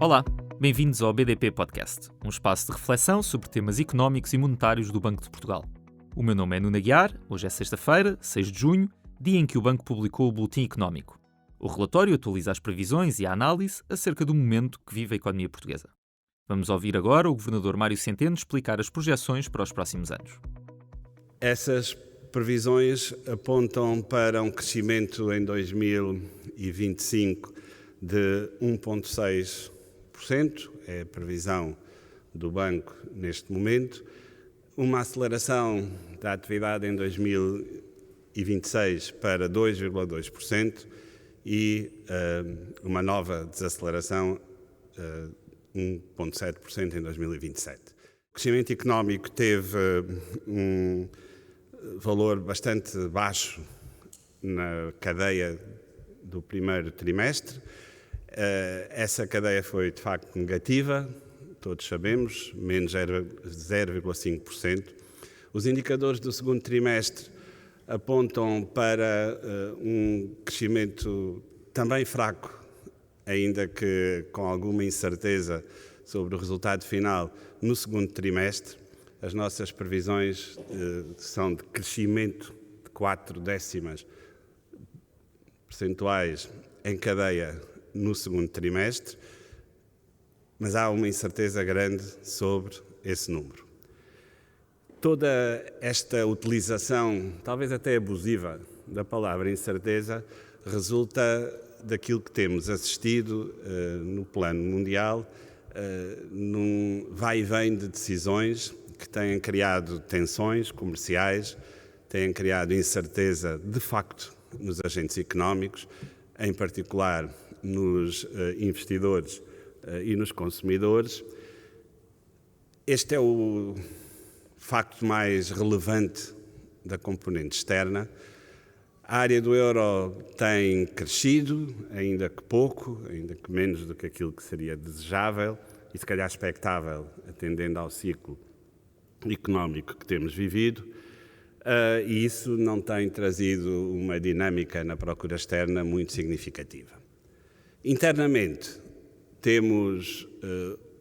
Olá, bem-vindos ao BDP Podcast, um espaço de reflexão sobre temas económicos e monetários do Banco de Portugal. O meu nome é Nuno Aguiar, hoje é sexta-feira, 6 de junho, dia em que o Banco publicou o Boletim Económico. O relatório atualiza as previsões e a análise acerca do momento que vive a economia portuguesa. Vamos ouvir agora o Governador Mário Centeno explicar as projeções para os próximos anos. Essas previsões apontam para um crescimento em 2025 de 1,6%, é a previsão do banco neste momento, uma aceleração da atividade em 2026 para 2,2% e uma nova desaceleração, 1,7% em 2027. O crescimento económico teve um valor bastante baixo na cadeia do primeiro trimestre. Essa cadeia foi, de facto, negativa, todos sabemos, menos 0,5%. Os indicadores do segundo trimestre apontam para um crescimento também fraco, ainda que com alguma incerteza sobre o resultado final no segundo trimestre. As nossas previsões são de crescimento de 4 décimas percentuais em cadeia no segundo trimestre, mas há uma incerteza grande sobre esse número. Toda esta utilização, talvez até abusiva, da palavra incerteza, resulta daquilo que temos assistido no plano mundial, num vai e vem de decisões que têm criado tensões comerciais, têm criado incerteza, de facto, nos agentes económicos, em particular nos investidores e nos consumidores. Este é o facto mais relevante da componente externa. A área do euro tem crescido, ainda que pouco, ainda que menos do que aquilo que seria desejável e se calhar expectável, atendendo ao ciclo económico que temos vivido, e isso não tem trazido uma dinâmica na procura externa muito significativa. Internamente, temos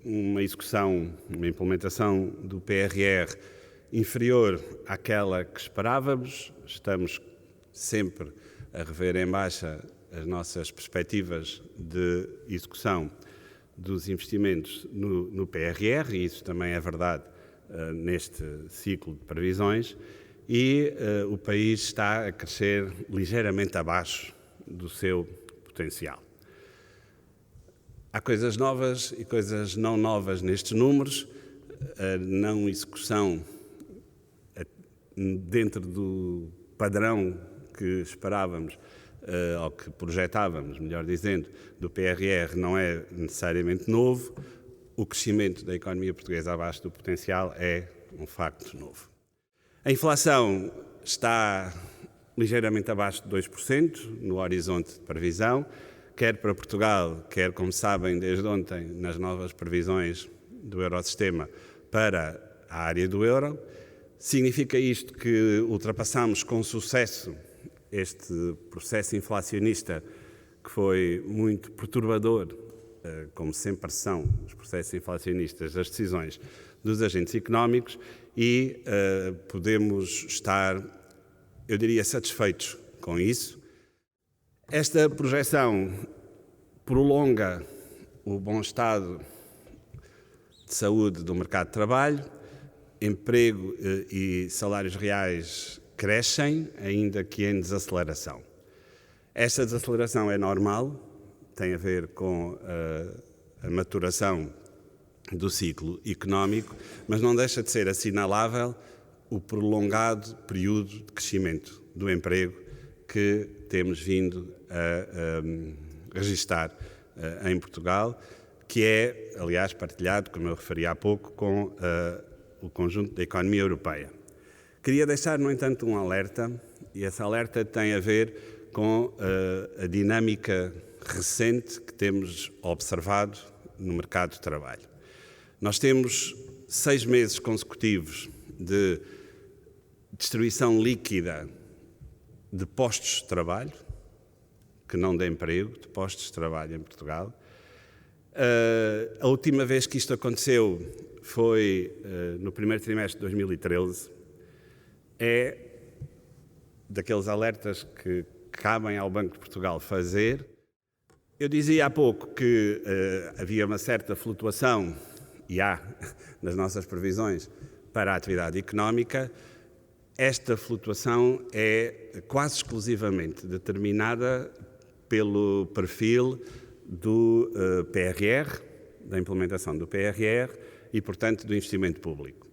uma execução, uma implementação do PRR inferior àquela que esperávamos. Estamos sempre a rever em baixa as nossas perspectivas de execução dos investimentos no PRR, e isso também é verdade neste ciclo de previsões, e o país está a crescer ligeiramente abaixo do seu potencial. Há coisas novas e coisas não novas nestes números. A não execução dentro do padrão que esperávamos, ou que projetávamos, melhor dizendo, do PRR não é necessariamente novo. O crescimento da economia portuguesa abaixo do potencial é um facto novo. A inflação está ligeiramente abaixo de 2% no horizonte de previsão, quer para Portugal, quer, como sabem, desde ontem, nas novas previsões do Eurosistema para a área do euro. Significa isto que ultrapassamos com sucesso este processo inflacionista que foi muito perturbador, como sempre são os processos inflacionistas, as decisões dos agentes económicos, e podemos estar, eu diria, satisfeitos com isso. Esta projeção prolonga o bom estado de saúde do mercado de trabalho, emprego e salários reais crescem, ainda que em desaceleração. Esta desaceleração é normal, tem a ver com a maturação do ciclo económico, mas não deixa de ser assinalável o prolongado período de crescimento do emprego que temos vindo a registar em Portugal, que é, aliás, partilhado, como eu referi há pouco, com o conjunto da economia europeia. Queria deixar, no entanto, um alerta, e esse alerta tem a ver com a dinâmica recente que temos observado no mercado de trabalho. Nós temos 6 meses consecutivos de distribuição líquida de postos de trabalho, que não de emprego, de postos de trabalho em Portugal, A última vez que isto aconteceu foi no primeiro trimestre de 2013. É daqueles alertas que cabem ao Banco de Portugal fazer. Eu dizia há pouco que havia uma certa flutuação, e há, nas nossas previsões para a atividade económica. Esta flutuação é quase exclusivamente determinada pelo perfil do PRR, da implementação do PRR e, portanto, do investimento público.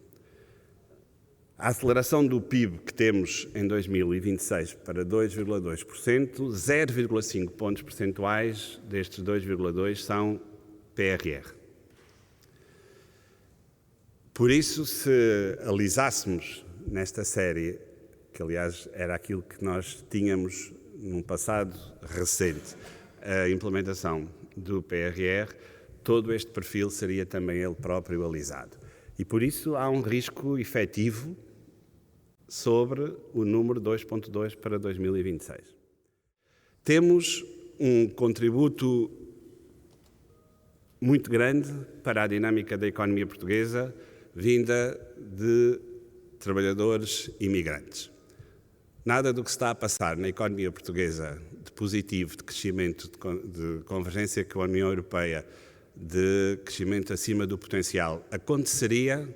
A aceleração do PIB que temos em 2026 para 2,2%, 0,5 pontos percentuais destes 2,2 são PRR. Por isso, se alisássemos nesta série, que aliás era aquilo que nós tínhamos num passado recente, a implementação do PRR, todo este perfil seria também ele próprio alisado. E por isso há um risco efetivo sobre o número 2,2 para 2026. Temos um contributo muito grande para a dinâmica da economia portuguesa, vinda de trabalhadores imigrantes. Nada do que se está a passar na economia portuguesa de positivo, de crescimento, de convergência com a União Europeia, de crescimento acima do potencial, aconteceria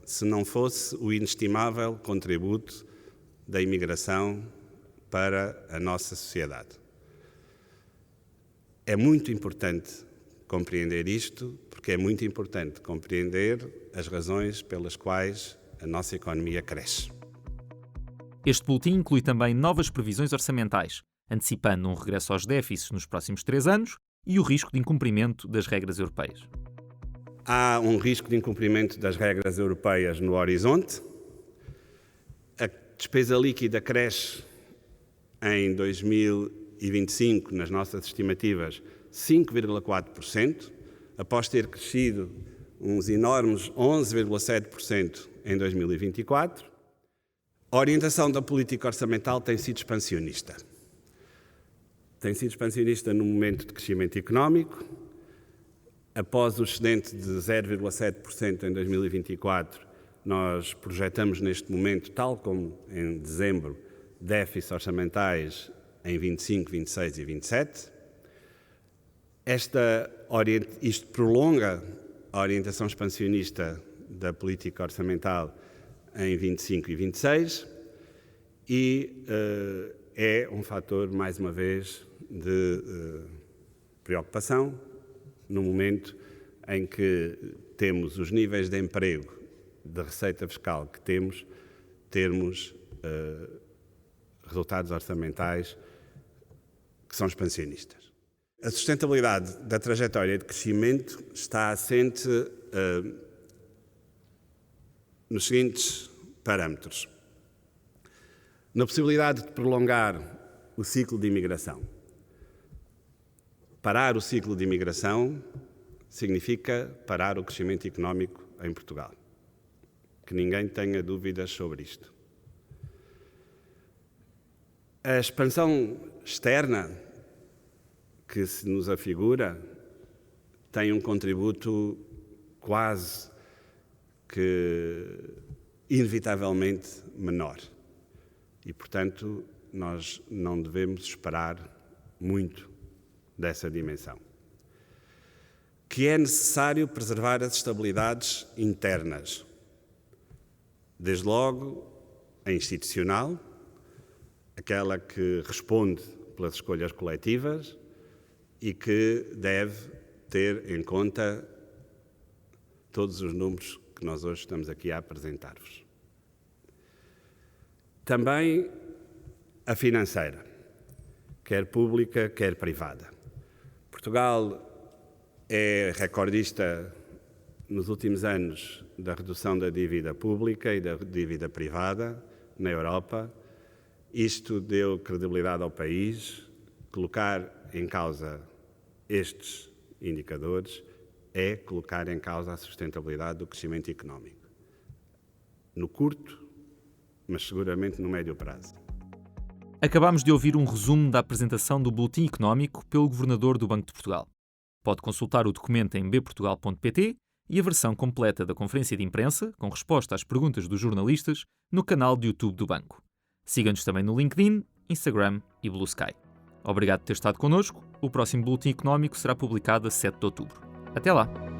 se não fosse o inestimável contributo da imigração para a nossa sociedade. É muito importante compreender isto, porque é muito importante compreender as razões pelas quais a nossa economia cresce. Este boletim inclui também novas previsões orçamentais, antecipando um regresso aos déficits nos próximos 3 anos e o risco de incumprimento das regras europeias. Há um risco de incumprimento das regras europeias no horizonte. A despesa líquida cresce em 2025, nas nossas estimativas, 5,4%, após ter crescido uns enormes 11,7% em 2024. A orientação da política orçamental tem sido expansionista. Tem sido expansionista no momento de crescimento económico. Após o excedente de 0,7% em 2024, nós projetamos neste momento, tal como em dezembro, déficits orçamentais em 25, 26 e 27. Isto prolonga a orientação expansionista da política orçamental em 25 e 26 e é um fator, mais uma vez, de preocupação no momento em que temos os níveis de emprego, de receita fiscal que temos, termos resultados orçamentais que são expansionistas. A sustentabilidade da trajetória de crescimento está assente nos seguintes parâmetros. Na possibilidade de prolongar o ciclo de imigração. Parar o ciclo de imigração significa parar o crescimento económico em Portugal. Que ninguém tenha dúvidas sobre isto. A expansão externa que se nos afigura tem um contributo quase que inevitavelmente menor. E, portanto, nós não devemos esperar muito dessa dimensão. Que é necessário preservar as estabilidades internas. Desde logo, a institucional, aquela que responde pelas escolhas coletivas e que deve ter em conta todos os números que nós hoje estamos aqui a apresentar-vos. Também a financeira, quer pública, quer privada. Portugal é recordista nos últimos anos da redução da dívida pública e da dívida privada na Europa. Isto deu credibilidade ao país. Colocar em causa estes indicadores é colocar em causa a sustentabilidade do crescimento económico. No curto, mas seguramente no médio prazo. Acabámos de ouvir um resumo da apresentação do Boletim Económico pelo Governador do Banco de Portugal. Pode consultar o documento em bportugal.pt e a versão completa da conferência de imprensa, com resposta às perguntas dos jornalistas, no canal de YouTube do banco. Siga-nos também no LinkedIn, Instagram e Blue Sky. Obrigado por ter estado connosco. O próximo Boletim Económico será publicado a 7 de outubro. Até lá!